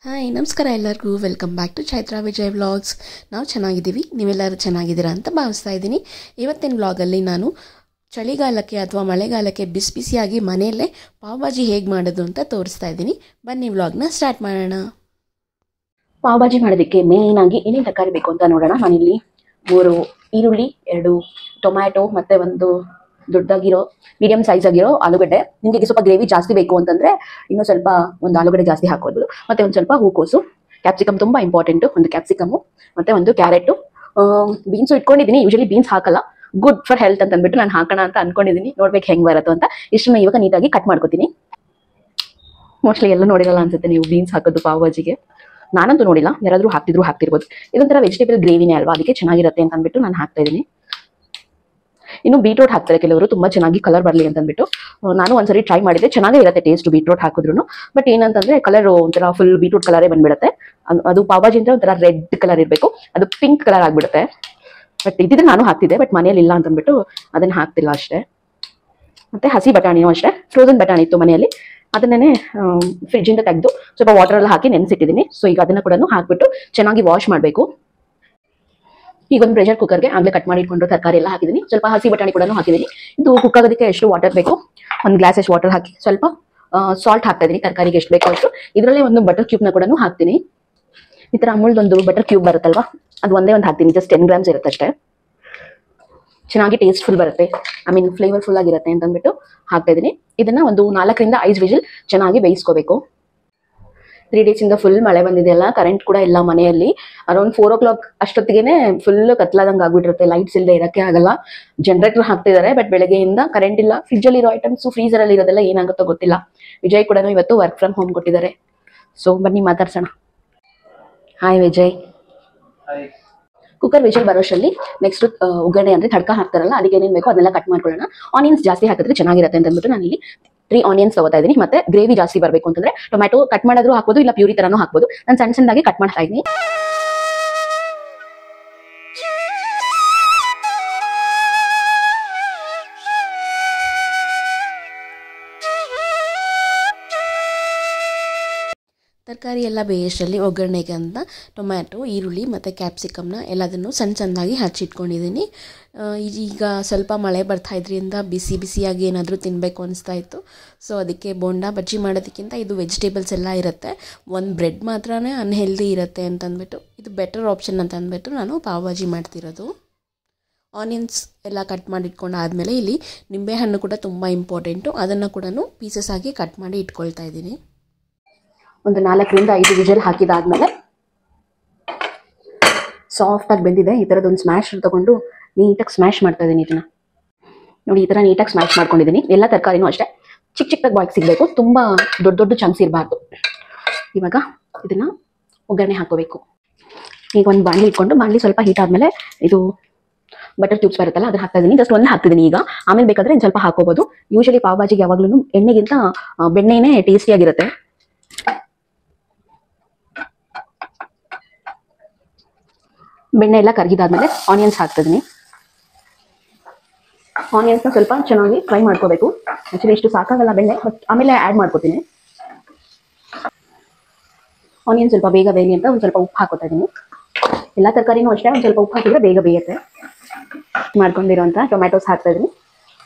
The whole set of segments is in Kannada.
ಹಾಯ್ ನಮಸ್ಕಾರ ಎಲ್ಲರಿಗೂ welcome back to Chaitra Vijay vlogs. ನಾವು ಚೆನ್ನಾಗಿದ್ದೀವಿ, ನೀವೆಲ್ಲರೂ ಚೆನ್ನಾಗಿದ್ದೀರಾ ಅಂತ ಭಾವಿಸ್ತಾ ಇದ್ದೀನಿ. ಇವತ್ತಿನ ವ್ಲಾಗಲ್ಲಿ ನಾನು ಚಳಿಗಾಲಕ್ಕೆ ಅಥವಾ ಮಳೆಗಾಲಕ್ಕೆ ಬಿಸಿ ಬಿಸಿಯಾಗಿ ಮನೆಯಲ್ಲೇ ಪಾವ್ ಭಾಜಿ ಹೇಗೆ ಮಾಡೋದು ಅಂತ ತೋರಿಸ್ತಾ ಇದ್ದೀನಿ. ಬನ್ನಿ ವ್ಲಾಗ್ನ ಸ್ಟಾರ್ಟ್ ಮಾಡೋಣ. ಪಾವ್ ಭಾಜಿ ಮಾಡೋದಕ್ಕೆ ಮೇಯ್ನಾಗಿ ಏನೇನು ತರಕಾರಿ ಬೇಕು ಅಂತ ನೋಡೋಣ. ನಾನಿಲ್ಲಿ 3 ಈರುಳ್ಳಿ, 2 ಟೊಮ್ಯಾಟೊ ಮತ್ತು ಒಂದು ದೊಡ್ಡದಾಗಿರೋ ಮೀಡಿಯಂ ಸೈಜ್ ಆಗಿರೋ ಆಲೂಗಡ್ಡೆ. ನಿಮಗೆ ಸ್ವಲ್ಪ ಗ್ರೇವಿ ಜಾಸ್ತಿ ಬೇಕು ಅಂತಂದರೆ ಇನ್ನೂ ಸ್ವಲ್ಪ ಒಂದು ಆಲೂಗಡ್ಡೆ ಜಾಸ್ತಿ ಹಾಕೋದು. ಮತ್ತು ಒಂದು ಸ್ವಲ್ಪ ಹೂಕೋಸು, ಕ್ಯಾಪ್ಸಿಕಮ್ ತುಂಬ ಇಂಪಾರ್ಟೆಂಟು, ಒಂದು ಕ್ಯಾಪ್ಸಿಕಮ್ಮು ಮತ್ತು ಒಂದು ಕ್ಯಾರೆಟು, ಬೀನ್ಸು ಇಟ್ಕೊಂಡಿದ್ದೀನಿ. ಯೂಶಲಿ ಬೀನ್ಸ್ ಹಾಕಲ್ಲ, ಗುಡ್ ಫಾರ್ ಹೆಲ್ತ್ ಅಂತ ಅಂದ್ಬಿಟ್ಟು ನಾನು ಹಾಕೋಣ ಅಂತ ಅನ್ಕೊಂಡಿದ್ದೀನಿ. ನೋಡ್ಬೇಕು ಹೆಂಗೆ ಬರುತ್ತೋ ಅಂತ. ಇಷ್ಟನ್ನ ಇವಾಗ ನೀಟಾಗಿ ಕಟ್ ಮಾಡ್ಕೊತೀನಿ. ಮೋಸ್ಟ್ಲಿ ಎಲ್ಲ ನೋಡಿರಲ್ಲ ಅನ್ಸುತ್ತೆ ನೀವು ಬೀನ್ಸ್ ಹಾಕೋದು ಪಾವ್ ಭಾಜಿಗೆ. ನಾನಂತೂ ನೋಡಿಲ್ಲ, ಯಾರಾದರೂ ಹಾಕ್ತಿರ್ಬೋದು. ಇದೊಂಥರ ವೆಜಿಟೇಬಲ್ ಗ್ರೇವಿನೇ ಅಲ್ವಾ, ಅದಕ್ಕೆ ಚೆನ್ನಾಗಿರುತ್ತೆ ಅಂತ ಅಂದ್ಬಿಟ್ಟು ನಾನು ಹಾಕ್ತಾ ಇದ್ದೀನಿ. ಇನ್ನು ಬೀಟ್ರೋಟ್ ಹಾಕ್ತಾರೆ ಕೆಲವರು, ತುಂಬಾ ಚೆನ್ನಾಗಿ ಕಲರ್ ಬರಲಿ ಅಂತ ಅಂದ್ಬಿಟ್ಟು. ನಾನು ಒಂದ್ಸರಿ ಟ್ರೈ ಮಾಡಿದೆ, ಚೆನ್ನಾಗೇ ಇರುತ್ತೆ ಟೇಸ್ಟ್ ಬೀಟ್ರೋಟ್ ಹಾಕಿದ್ರು. ಬಟ್ ಏನಂತಂದ್ರೆ ಕಲರ್ ಒಂಥರ ಫುಲ್ ಬೀಟ್ರೋಟ್ ಕಲರೇ ಬಂದ್ಬಿಡುತ್ತೆ. ಅದು ಪಾವ್ ಭಾಜಿ ಅಂದ್ರೆ ಒಂಥರ ರೆಡ್ ಕಲರ್ ಇರಬೇಕು, ಅದು ಪಿಂಕ್ ಕಲರ್ ಆಗ್ಬಿಡುತ್ತೆ. ಬಟ್ ಇದಿದ್ರೆ ನಾನು ಹಾಕ್ತಿದ್ದೆ, ಬಟ್ ಮನೇಲಿ ಇಲ್ಲ ಅಂತ ಅಂದ್ಬಿಟ್ಟು ಅದನ್ನ ಹಾಕ್ತಿಲ್ಲ ಅಷ್ಟೇ. ಮತ್ತೆ ಹಸಿ ಬಟಾಣಿನೂ ಅಷ್ಟೇ, ಫ್ರೋಸನ್ ಬಟಾಣಿ ಇತ್ತು ಮನೆಯಲ್ಲಿ, ಅದನ್ನೇ ಫ್ರಿಡ್ಜಿಂದ ತೆಗೆದು ಸ್ವಲ್ಪ ವಾಟರ್ ಎಲ್ಲ ಹಾಕಿ ನೆನೆಸಿಟ್ಟಿದ್ದೀನಿ. ಸೊ ಈಗ ಅದನ್ನ ಕೂಡ ಹಾಕ್ಬಿಟ್ಟು ಚೆನ್ನಾಗಿ ವಾಶ್ ಮಾಡಬೇಕು. ಈಗ ಒಂದು ಪ್ರೆಷರ್ ಕುಕ್ಕರ್ಗೆ ಆಗಲೇ ಕಟ್ ಮಾಡಿ ಇಟ್ಕೊಂಡು ತರಕಾರಿ ಎಲ್ಲ ಹಾಕಿದ್ದೀನಿ. ಸ್ವಲ್ಪ ಹಸಿ ಬಟಾಣಿ ಕೂಡ ಹಾಕಿದ್ದೀನಿ. ಇದು ಕುಕ್ ಆಗೋದಕ್ಕೆ ಎಷ್ಟು ವಾಟರ್ ಬೇಕು, ಒಂದು ಗ್ಲಾಸ್ ಎಷ್ಟು ವಾಟರ್ ಹಾಕಿ ಸ್ವಲ್ಪ ಸಾಲ್ಟ್ ಹಾಕ್ತಾ ಇದ್ದೀನಿ ತರಕಾರಿಗೆ ಎಷ್ಟು ಬೇಕೋ ಅಷ್ಟು. ಇದರಲ್ಲೇ ಒಂದು ಬಟರ್ ಕ್ಯೂಬ್ನ ಕೂಡ ಹಾಕ್ತೀನಿ. ಈ ಥರ ಅಮೂಲ್ದೊಂದು ಬಟರ್ ಕ್ಯೂಬ್ ಬರುತ್ತಲ್ವಾ, ಅದು ಒಂದೇ ಒಂದು ಹಾಕ್ತೀನಿ. ಜಸ್ಟ್ 10 ಗ್ರಾಮ್ಸ್ ಇರುತ್ತೆ ಅಷ್ಟೇ. ಚೆನ್ನಾಗಿ ಟೇಸ್ಟ್ಫುಲ್ ಬರುತ್ತೆ, ಐ ಮೀನ್ ಫ್ಲೇವರ್ಫುಲ್ ಆಗಿರುತ್ತೆ ಅಂತ ಅಂದ್ಬಿಟ್ಟು ಹಾಕ್ತಾ ಇದ್ದೀನಿ. ಇದನ್ನ ಒಂದು 4 ರಿಂದ 5 ವಿಜಿಲ್ ಚೆನ್ನಾಗಿ ಬೇಯಿಸ್ಕೋಬೇಕು. 3 ಡೇಸಿಂದ ಫುಲ್ ಮಳೆ ಬಂದಿದೆಯಲ್ಲ, ಕರೆಂಟ್ ಕೂಡ ಇಲ್ಲ ಮನೆಯಲ್ಲಿ. ಅರೌಂಡ್ 4 o'clock ಅಷ್ಟೊತ್ತಿಗೆ ಫುಲ್ ಕತ್ಲಾದಂಗೆ ಆಗ್ಬಿಟ್ಟಿರುತ್ತೆ, ಲೈಟ್ಸ್ ಇಲ್ಲದೆ ಇರೋಕ್ಕೆ ಆಗಲ್ಲ. ಜನರೇಟರ್ ಹಾಕ್ತಿದ್ದಾರೆ, ಬಟ್ ಬೆಳಗ್ಗೆಯಿಂದ ಕರೆಂಟ್ ಇಲ್ಲ. ಫ್ರಿಜ್ಜಲ್ಲಿ ಇರೋ ಐಟಮ್ಸ್ ಫ್ರೀಸರ್ ಅಲ್ಲಿ ಇರೋದೆಲ್ಲ ಏನಾಗುತ್ತೋ ಗೊತ್ತಿಲ್ಲ. ವಿಜಯ್ ಕೂಡ ಇವತ್ತು ವರ್ಕ್ ಫ್ರಮ್ ಹೋಮ್ ಕೊಟ್ಟಿದ್ದಾರೆ. ಸೊ ಬನ್ನಿ ಮಾತಾಡ್ಸೋಣ. ಹಾಯ್ ವಿಜಯ್. ಕುಕ್ಕರ್ ವಿಜಯ್ ಬರೋಷ್ಟರಲ್ಲಿ ನೆಕ್ಸ್ಟ್ ಒಗ್ಗರಣೆ ಅಂದ್ರೆ ತಡ್ಕ ಹಾಕ್ತಾರಲ್ಲ, ಅದಕ್ಕೆ ಏನೇನು ಬೇಕೋ ಅದನ್ನೆಲ್ಲ ಕಟ್ ಮಾಡ್ಕೊಳ್ಳೋಣ. ಆನಿಯನ್ಸ್ ಜಾಸ್ತಿ ಹಾಕಿದ್ರೆ ಚೆನ್ನಾಗಿರುತ್ತೆ ಅಂತ ಅಂದ್ಬಿಟ್ಟು ನಾನು ಇಲ್ಲಿ 3 ಆನಿಯನ್ಸ್ ತಗೋತಾ ಇದ್ದೀನಿ. ಮತ್ತೆ ಗ್ರೇವಿ ಜಾಸ್ತಿ ಬರಬೇಕು ಅಂತಂದ್ರೆ ಟೊಮ್ಯಾಟೊ ಕಟ್ ಮಾಡಿದ್ರು ಹಾಕ್ಬೋದು, ಇಲ್ಲ ಪ್ಯೂರಿ ತರನೂ ಹಾಕ್ಬೋದು. ನಾನು ಸಣ್ಣ ಸಣ್ಣದಾಗಿ ಕಟ್ ಮಾಡ್ತಾ ಇದ್ದೀನಿ. ತರಕಾರಿ ಎಲ್ಲ ಬೇಯೋಷ್ಟರಲ್ಲಿ ಒಗ್ಗರಣೆಗೆ ಅಂತ ಟೊಮ್ಯಾಟೊ, ಈರುಳ್ಳಿ ಮತ್ತು ಕ್ಯಾಪ್ಸಿಕಮ್ನ ಎಲ್ಲದನ್ನು ಸಣ್ಣ ಸಣ್ಣದಾಗಿ ಹಚ್ಚಿಟ್ಕೊಂಡಿದ್ದೀನಿ. ಈಗ ಸ್ವಲ್ಪ ಮಳೆ ಬರ್ತಾ ಇದ್ರಿಂದ ಬಿಸಿ ಬಿಸಿಯಾಗಿ ಏನಾದರೂ ತಿನ್ನಬೇಕು ಅನಿಸ್ತಾ ಇತ್ತು. ಸೊ ಅದಕ್ಕೆ ಬೋಂಡಾ ಬಜ್ಜಿ ಮಾಡೋದಕ್ಕಿಂತ ಇದು ವೆಜಿಟೇಬಲ್ಸ್ ಎಲ್ಲ ಇರುತ್ತೆ, ಒಂದು ಬ್ರೆಡ್ ಮಾತ್ರನೇ ಅನ್ಹೆಲ್ದಿ ಇರುತ್ತೆ ಅಂತಂದ್ಬಿಟ್ಟು ಇದು ಬೆಟರ್ ಆಪ್ಷನ್ ಅಂತ ಅಂದ್ಬಿಟ್ಟು ನಾನು ಪಾವ್ ಭಾಜಿ ಮಾಡ್ತಿರೋದು. ಆನಿಯನ್ಸ್ ಎಲ್ಲ ಕಟ್ ಮಾಡಿ ಇಟ್ಕೊಂಡಾದಮೇಲೆ ಇಲ್ಲಿ ನಿಂಬೆಹಣ್ಣು ಕೂಡ ತುಂಬ ಇಂಪಾರ್ಟೆಂಟು, ಅದನ್ನು ಕೂಡ ಪೀಸಸ್ ಆಗಿ ಕಟ್ ಮಾಡಿ ಇಟ್ಕೊಳ್ತಾ ಇದ್ದೀನಿ. ಒಂದು 4 ರಿಂದ 5 ವಿಜಿಲ್ ಹಾಕಿದಾದ್ಮೇಲೆ ಸಾಫ್ಟಾಗಿ ಬೆಂದಿದೆ. ಈ ಥರದೊಂದು ಸ್ಮ್ಯಾಶ್ ತಗೊಂಡು ನೀಟಾಗಿ ಸ್ಮ್ಯಾಶ್ ಮಾಡ್ತಾ ಇದ್ದೀನಿ. ಇದನ್ನ ನೋಡಿ, ಈ ಥರ ನೀಟಾಗಿ ಸ್ಮ್ಯಾಶ್ ಮಾಡ್ಕೊಂಡಿದ್ದೀನಿ. ಎಲ್ಲ ತರಕಾರಿನೂ ಅಷ್ಟೇ ಚಿಕ್ಕ ಚಿಕ್ಕದಾಗಿ ಬಾಯ್ಗೆ ಸಿಗಬೇಕು, ತುಂಬ ದೊಡ್ಡ ದೊಡ್ಡ ಚಂಕ್ಸ್ ಇರಬಾರ್ದು. ಇವಾಗ ಇದನ್ನ ಒಗ್ಗರಣೆ ಹಾಕೋಬೇಕು. ಈಗ ಒಂದು ಬಾಣಲಿ ಇಟ್ಕೊಂಡು, ಬಾಣಲಿ ಸ್ವಲ್ಪ ಹೀಟ್ ಆದಮೇಲೆ ಇದು ಬಟರ್ ಕ್ಯೂಬ್ಸ್ ಬರುತ್ತಲ್ಲ ಅದನ್ನ ಹಾಕ್ತಾ ಇದ್ದೀನಿ. ಜಸ್ಟ್ ಒಂದು ಹಾಕ್ತಿದ್ದೀನಿ. ಈಗ ಆಮೇಲೆ ಬೇಕಾದ್ರೆ ಇನ್ನು ಸ್ವಲ್ಪ ಹಾಕೋಬಹುದು. ಯೂಶಲಿ ಪಾವ್ ಭಾಜಿಗೆ ಯಾವಾಗ್ಲೂ ಎಣ್ಣೆಗಿಂತ ಬೆಣ್ಣೆನೇ ಟೇಸ್ಟಿಯಾಗಿರುತ್ತೆ. ಬೆಣ್ಣೆ ಎಲ್ಲ ಕರಗಿದಾದ್ಮೇಲೆ ಆನಿಯನ್ಸ್ ಹಾಕ್ತಿದ್ದೀನಿ. ಆನಿಯನ್ಸ್ನ ಸ್ವಲ್ಪ ಚೆನ್ನಾಗಿ ಫ್ರೈ ಮಾಡ್ಕೋಬೇಕು. ಆಕ್ಚುಲಿ ಇಷ್ಟು ಸಾಕಾಗಲ್ಲ ಬೆಣ್ಣೆ, ಬಟ್ ಆಮೇಲೆ ಆ್ಯಡ್ ಮಾಡ್ಕೋತೀನಿ. ಆನಿಯನ್ ಸ್ವಲ್ಪ ಬೇಗ ಬೇಯಲಿ ಅಂತ ಒಂದು ಸ್ವಲ್ಪ ಉಪ್ಪು ಹಾಕೋತಾ ಇದ್ದೀನಿ. ಎಲ್ಲ ತರಕಾರಿನೂ ಅಷ್ಟೇ ಒಂದು ಸ್ವಲ್ಪ ಉಪ್ಪು ಹಾಕಿದ್ರೆ ಬೇಗ ಬೇಯುತ್ತೆ. ಮಾಡ್ಕೊಂಡಿರೋಂಥ ಟೊಮ್ಯಾಟೋಸ್ ಹಾಕ್ತಾ ಇದ್ದೀನಿ.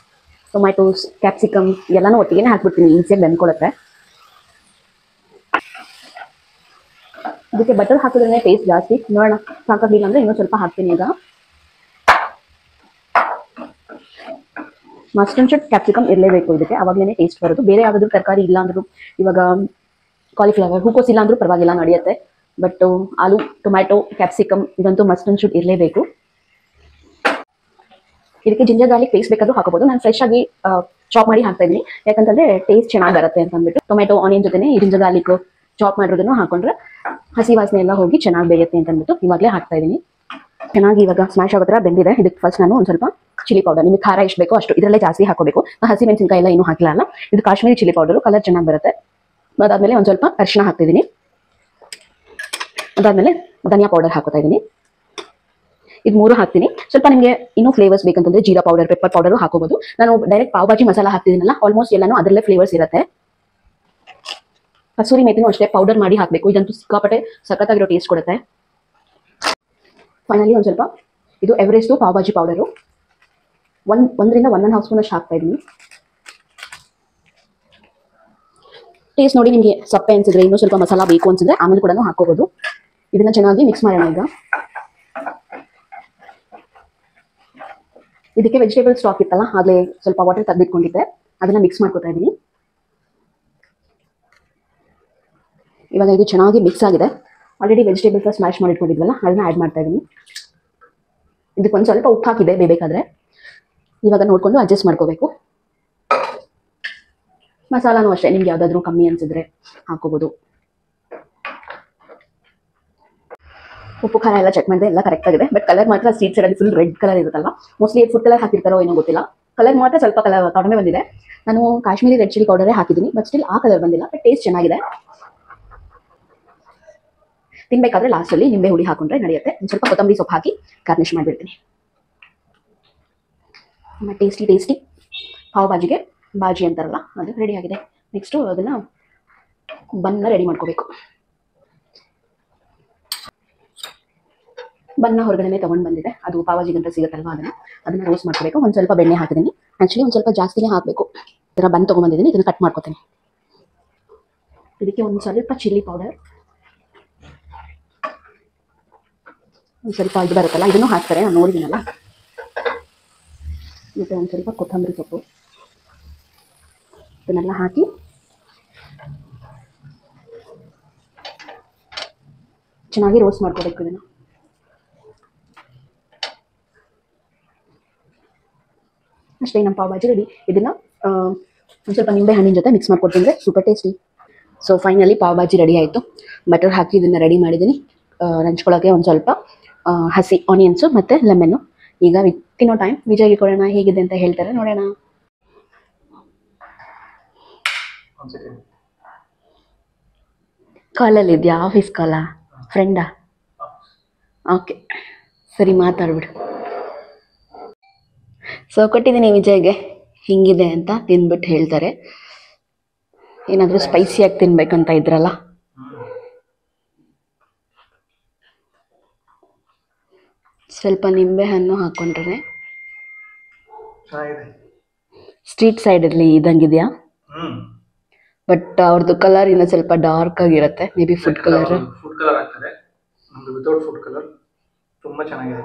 ಟೊಮ್ಯಾಟೋಸ್, ಕ್ಯಾಪ್ಸಿಕಮ್ ಎಲ್ಲನೂ ಒಟ್ಟಿಗೆ ಹಾಕ್ಬಿಡ್ತೀನಿ, ಈಸಿಯಾಗಿ ಬೆಂದ್ಕೊಳ್ಳುತ್ತೆ. ಇದಕ್ಕೆ ಬಟರ್ ಹಾಕಿದ್ರೆ ಟೇಸ್ಟ್ ಜಾಸ್ತಿ. ನೋಡೋಣ, ಸಾಕಾಗಲಿಲ್ಲ ಅಂದ್ರೆ ಇನ್ನೂ ಸ್ವಲ್ಪ ಹಾಕ್ತೀನಿ. ಈಗ ಮಸ್ಟ್ ಅಂಡ್ ಶುಡ್ ಕ್ಯಾಪ್ಸಿಕಮ್ ಇರಲೇಬೇಕು ಇದಕ್ಕೆ, ಅವಾಗಲೇ ಟೇಸ್ಟ್ ಬರೋದು. ಬೇರೆ ಯಾವುದಾದ್ರೂ ತರಕಾರಿ ಇಲ್ಲ ಅಂದ್ರೂ, ಇವಾಗ ಕಾಲಿಫ್ಲವರ್, ಹೂಕೋಸ್ ಇಲ್ಲ ಅಂದ್ರೂ ಪರವಾಗಿಲ್ಲ, ನಡೆಯುತ್ತೆ. ಬಟ್ ಆಲೂ, ಟೊಮ್ಯಾಟೊ, ಕ್ಯಾಪ್ಸಿಕಮ್ ಇದಂತೂ ಮಸ್ಟ್ ಅಂಡ್ ಶುಡ್ ಇರಲೇಬೇಕು. ಇದಕ್ಕೆ ಜಿಂಜರ್ ಗಾರ್ಲಿಕ್ ಪೇಸ್ಟ್ ಬೇಕಾದ್ರೂ ಹಾಕೋಬಹುದು. ನಾನು ಫ್ರೆಶ್ ಆಗಿ ಚಾಪ್ ಮಾಡಿ ಹಾಕ್ತಾ ಇದ್ದೀನಿ, ಯಾಕಂತಂದ್ರೆ ಟೇಸ್ಟ್ ಚೆನ್ನಾಗಿ ಬರುತ್ತೆ ಅಂತ ಅಂದ್ಬಿಟ್ಟು. ಟೊಮ್ಯಾಟೊ, ಆನಿಯನ್ ಜೊತೆನೆ ಜಿಂಜರ್ ಗಾರ್ಲಿಕ್ ಚಾಪ್ ಮಾಡಿರೋದನ್ನು ಹಾಕೊಂಡ್ರೆ ಹಸಿ ವಾಸನೆ ಎಲ್ಲ ಹೋಗಿ ಚೆನ್ನಾಗಿ ಬೇಯುತ್ತೆ ಅಂತ ಅಂದ್ಬಿಟ್ಟು ಇವಾಗಲೇ ಹಾಕ್ತಾ ಇದ್ದೀನಿ. ಚೆನ್ನಾಗಿ ಇವಾಗ ಸ್ಮ್ಯಾಶ್ ಆಗೋ ಥರ ಬೆಂದಿದೆ. ಇದಕ್ಕೆ ಫಸ್ಟ್ ನಾನು ಒಂದು ಸ್ವಲ್ಪ ಚಿಲ್ಲಿ ಪೌಡರ್, ನಿಮಗೆ ಖಾರ ಎಷ್ಟು ಬೇಕೋ ಅಷ್ಟು ಇದರಲ್ಲೇ ಜಾಸ್ತಿ ಹಾಕೋಬೇಕು. ಹಸಿ ಮೆಣಸಿನಕಾಯಿ ಎಲ್ಲ ಏನೂ ಹಾಕಿಲ್ಲ ಅಲ್ಲ, ಇದು ಕಾಶ್ಮೀರಿ ಚಿಲ್ಲಿ ಪೌಡರು, ಕಲರ್ ಚೆನ್ನಾಗಿ ಬರುತ್ತೆ. ಅದಾದಮೇಲೆ ಒಂದು ಸ್ವಲ್ಪ ಅರಿಶಿನ ಹಾಕ್ತಿದ್ದೀನಿ. ಅದಾದಮೇಲೆ ಧನಿಯಾ ಪೌಡರ್ ಹಾಕೋತಾ ಇದ್ದೀನಿ. ಇದು 3 ಹಾಕ್ತೀನಿ. ಸ್ವಲ್ಪ ನಿಮಗೆ ಇನ್ನೂ ಫ್ಲೇವರ್ಸ್ ಬೇಕಂತಂದ್ರೆ ಜೀರಾ ಪೌಡರ್, ಪೆಪ್ಪರ್ ಪೌಡರು ಹಾಕೋಬಹುದು. ನಾನು ಡೈರೆಕ್ಟ್ ಪಾವ್ ಭಾಜಿ ಮಸಾಲ ಹಾಕ್ತಿದ್ದೀನಲ್ಲ, ಆಲ್ಮೋಸ್ಟ್ ಎಲ್ಲನೂ ಅದರಲ್ಲೇ ಫ್ಲೇವರ್ಸ್ ಇರುತ್ತೆ. ಕಸೂರಿ ಮೇಥಿನೂ ಅಷ್ಟೇ ಪೌಡರ್ ಮಾಡಿ ಹಾಕಬೇಕು. ಇದಂತೂ ಸಿಕ್ಕಾಪಟ್ಟೆ ಸಖತ್ತಾಗಿರೋ ಟೇಸ್ಟ್ ಕೊಡುತ್ತೆ. ಫೈನಲಿ ಒಂದು ಸ್ವಲ್ಪ ಇದು ಎವರೆಸ್ಟು ಪಾವ್ ಭಾಜಿ ಪೌಡರು 1 ರಿಂದ 1.5 ಸ್ಪೂನ್ ಅಷ್ಟು ಹಾಕ್ತಾ ಇದ್ದೀನಿ. ಟೇಸ್ಟ್ ನೋಡಿ ನಿಮಗೆ ಸಪ್ಪೆ ಅನ್ಸಿದ್ರೆ ಇನ್ನೂ ಸ್ವಲ್ಪ ಮಸಾಲ ಬೇಕು ಅನ್ಸಿದ್ರೆ ಆಮೇಲೆ ಕೂಡ ಹಾಕೋಬಹುದು. ಇದನ್ನ ಚೆನ್ನಾಗಿ ಮಿಕ್ಸ್ ಮಾಡೋಣ. ಈಗ ಇದಕ್ಕೆ ವೆಜಿಟೇಬಲ್ ಸ್ಟಾಕ್ ಇತ್ತಲ್ಲ, ಆಗಲೇ ಸ್ವಲ್ಪ ವಾಟರ್ ತೆಗೆದಿಟ್ಕೊಂಡಿದ್ದೆ, ಅದನ್ನ ಮಿಕ್ಸ್ ಮಾಡ್ಕೊತಾ ಇದ್ದೀನಿ. ಇವಾಗ ಇದು ಚೆನ್ನಾಗಿ ಮಿಕ್ಸ್ ಆಗಿದೆ. ಆಲ್ರೆಡಿ ವೆಜಿಟೇಬಲ್ಸ್ ಸ್ಮ್ಯಾಶ್ ಮಾಡಿಟ್ಕೊಂಡಿದ್ವಲ್ಲ ಅದನ್ನ ಆ್ಯಡ್ ಮಾಡ್ತಾ ಇದ್ದೀನಿ. ಇದಕ್ಕೊಂದು ಸ್ವಲ್ಪ ಉಪ್ಪು ಹಾಕಿದೆ ಬೇಕಾದ್ರೆ, ಇವಾಗ ನೋಡಿಕೊಂಡು ಅಡ್ಜಸ್ಟ್ ಮಾಡ್ಕೋಬೇಕು. ಮಸಾಲಾನು ಅಷ್ಟೇ ನಿಮ್ಗೆ ಯಾವುದಾದ್ರೂ ಕಮ್ಮಿ ಅನಿಸಿದ್ರೆ ಹಾಕೋಬೋದು. ಉಪ್ಪು ಖಾರ ಎಲ್ಲ ಚೆಕ್ ಮಾಡಿದೆ, ಎಲ್ಲ ಕರೆಕ್ಟ್ ಆಗಿದೆ. ಬಟ್ ಕಲರ್ ಮಾತ್ರ ಸ್ಟ್ರೀಟ್ ಸೈಡಲ್ಲಿ ಫುಲ್ ರೆಡ್ ಕಲರ್ ಇರುತ್ತಲ್ಲ, ಮೋಸ್ಟ್ಲಿ ಫುಡ್ ಕಲರ್ ಹಾಕಿರ್ತಾರೋ ಏನೋ ಗೊತ್ತಿಲ್ಲ. ಕಲರ್ ಮಾತ್ರ ಸ್ವಲ್ಪ ಕಡಿಮೆ ಬಂದಿದೆ. ನಾನು ಕಾಶ್ಮೀರಿ ರೆಡ್ ಚಿಲ್ಲಿ ಪೌಡರೇ ಹಾಕಿದ್ದೀನಿ, ಬಟ್ ಸ್ಟಿಲ್ ಆ ಕಲರ್ ಬಂದಿಲ್ಲ. ಬಟ್ ಟೇಸ್ಟ್ ಚೆನ್ನಾಗಿದೆ. ತಿನ್ಬೇಕಾದ್ರೆ ಲಾಸ್ಟಲ್ಲಿ ನಿಂಬೆ ಹುಳಿ ಹಾಕೊಂಡ್ರೆ ನಡೆಯುತ್ತೆ. ಒಂದು ಸ್ವಲ್ಪ ಕೊತ್ತಂಬರಿ ಸೊಪ್ಪು ಹಾಕಿ ಗಾರ್ನಿಷ್ ಮಾಡಿಬಿಡ್ತೀನಿ. ಟೇಸ್ಟಿ ಪಾವ್ ಭಾಜಿಗೆ ಬಾಜಿ ಅಂತಾರಲ್ಲ ಅದು ರೆಡಿ ಆಗಿದೆ. ನೆಕ್ಸ್ಟು ಅದನ್ನು ಬನ್ನ ರೆಡಿ ಮಾಡ್ಕೋಬೇಕು. ಬನ್ನ ಹೊರಗಡೆ ತೊಗೊಂಡು ಬಂದಿದೆ, ಅದು ಪಾವ್ ಭಾಜಿಗಂತ ಸಿಗುತ್ತಲ್ವ, ಅದನ್ನು ರೋಸ್ಟ್ ಮಾಡ್ಕೋಬೇಕು. ಒಂದು ಸ್ವಲ್ಪ ಬೆಣ್ಣೆ ಹಾಕಿದ್ದೀನಿ. ಆ್ಯಕ್ಚುಲಿ ಒಂದು ಸ್ವಲ್ಪ ಜಾಸ್ತಿನೇ ಹಾಕಬೇಕು. ಇದರ ಬನ್ ತೊಗೊಂಡ್ಬಂದಿದ್ದೀನಿ, ಇದನ್ನು ಕಟ್ ಮಾಡ್ಕೋತೀನಿ. ಇದಕ್ಕೆ ಒಂದು ಸ್ವಲ್ಪ ಚಿಲ್ಲಿ ಪೌಡರ್, ಒಂದು ಸ್ವಲ್ಪ ಇದು ಬರುತ್ತಲ್ಲ ಇದನ್ನು ಹಾಕ್ತಾರೆ, ನಾನು ನೋಡಿದ್ದೀನಲ್ಲ. ಮತ್ತು ಒಂದು ಸ್ವಲ್ಪ ಕೊತ್ತಂಬರಿ ಸೊಪ್ಪು ಇದನ್ನೆಲ್ಲ ಹಾಕಿ ಚೆನ್ನಾಗಿ ರೋಸ್ಟ್ ಮಾಡ್ಕೋಬೇಕು. ಇದನ್ನು ಅಷ್ಟೇ, ನಮ್ಮ ಪಾವ್ ಭಾಜಿ ರೆಡಿ. ಇದನ್ನು ಒಂದು ಸ್ವಲ್ಪ ನಿಂಬೆ ಹಣ್ಣಿನ ಜೊತೆ ಮಿಕ್ಸ್ ಮಾಡ್ಕೊಡ್ತೀನಿ, super tasty. So finally pav bhaji ready ಆಯಿತು. ಬಟರ್ ಹಾಕಿ ಇದನ್ನು ರೆಡಿ ಮಾಡಿದ್ದೀನಿ. ನಂಚ್ಕೊಳ್ಳೋಕ್ಕೆ ಒಂದು ಸ್ವಲ್ಪ ಹಸಿ ಆನಿಯನ್ಸು ಮತ್ತು ಲೆಮನ್ನು. ಈಗ ತಿನ್ನೋ ಟೈಮ್ ವಿಜಯ್ಗೆ ಕೊಡೋಣ, ಹೇಗಿದೆ ಅಂತ ಹೇಳ್ತಾರೆ, ನೋಡೋಣ. ಕಾಲಲ್ಲಿದೆಯಾ? ಆಫೀಸ್ ಕಾಲಾ? ಫ್ರೆಂಡಾ? ಓಕೆ ಸರಿ, ಮಾತಾಡ್ಬಿಡು. ಸೊ ಕೊಟ್ಟಿದ್ದೀನಿ ವಿಜಯ್ಗೆ, ಹಿಂಗಿದೆ ಅಂತ ತಿಂದ್ಬಿಟ್ಟು ಹೇಳ್ತಾರೆ. ಏನಾದರೂ ಸ್ಪೈಸಿಯಾಗಿ ತಿನ್ಬೇಕಂತ ಇದ್ರಲ್ಲ, ಸ್ವಲ್ಪ ನಿಂಬೆ ಹಣ್ಣು ಹಾಕೊಂಡ್ರೆ. ಸ್ಟ್ರೀಟ್ ಸೈಡಲ್ಲಿ ಇದಂಗಿದೆಯಾ? ಬಟ್ ಅವ್ರದ್ದು ಕಲರ್ ಇನ್ನೂ ಸ್ವಲ್ಪ ಡಾರ್ಕ್ ಆಗಿರುತ್ತೆ, may be food colour. Food colour ಆಗ್ತದೆ, ನಮ್ದು ವಿತೌಟ್ ಫುಡ್ ಕಲರ್. ತುಂಬ ಚೆನ್ನಾಗಿದೆ.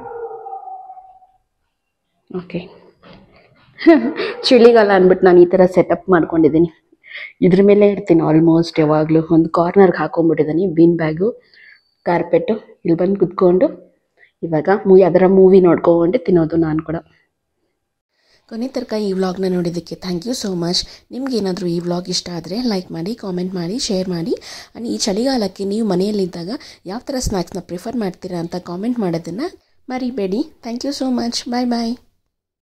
ಓಕೆ, ಚಳಿಗಾಲ ಅಂದ್ಬಿಟ್ಟು ನಾನು ಈ ಥರ ಸೆಟಪ್ ಮಾಡ್ಕೊಂಡಿದ್ದೀನಿ. ಇದ್ರ ಮೇಲೆ ಇರ್ತೀನಿ ಆಲ್ಮೋಸ್ಟ್ ಯಾವಾಗಲೂ. ಒಂದು ಕಾರ್ನರ್ಗೆ ಹಾಕೊಂಡ್ಬಿಟ್ಟಿದ್ದೀನಿ ಬೀನ್ ಬ್ಯಾಗು, ಕಾರ್ಪೆಟ್ಟು. ಇಲ್ಲಿ ಬಂದು ಕುತ್ಕೊಂಡು ಇವಾಗ ಅದರ ಮೂವಿ ನೋಡ್ಕೊಂಡು ತಿನ್ನೋದು ನಾನು ಕೂಡ. ಕೊನೆ ತನಕ ಈ ವ್ಲಾಗ್ನ ನೋಡಿದ್ದಕ್ಕೆ ಥ್ಯಾಂಕ್ ಯು ಸೋ ಮಚ್. ನಿಮಗೇನಾದರೂ ಈ ವ್ಲಾಗ್ ಇಷ್ಟ ಆದರೆ ಲೈಕ್ ಮಾಡಿ, ಕಾಮೆಂಟ್ ಮಾಡಿ, ಶೇರ್ ಮಾಡಿ. ಆ್ಯಂಡ್ ಈ ಚಳಿಗಾಲಕ್ಕೆ ನೀವು ಮನೆಯಲ್ಲಿದ್ದಾಗ ಯಾವ ಥರ ಸ್ನ್ಯಾಕ್ಸ್ನ ಪ್ರಿಫರ್ ಮಾಡ್ತೀರಾ ಅಂತ ಕಾಮೆಂಟ್ ಮಾಡೋದನ್ನು ಮರಿಬೇಡಿ. Thank you so much. Bye bye.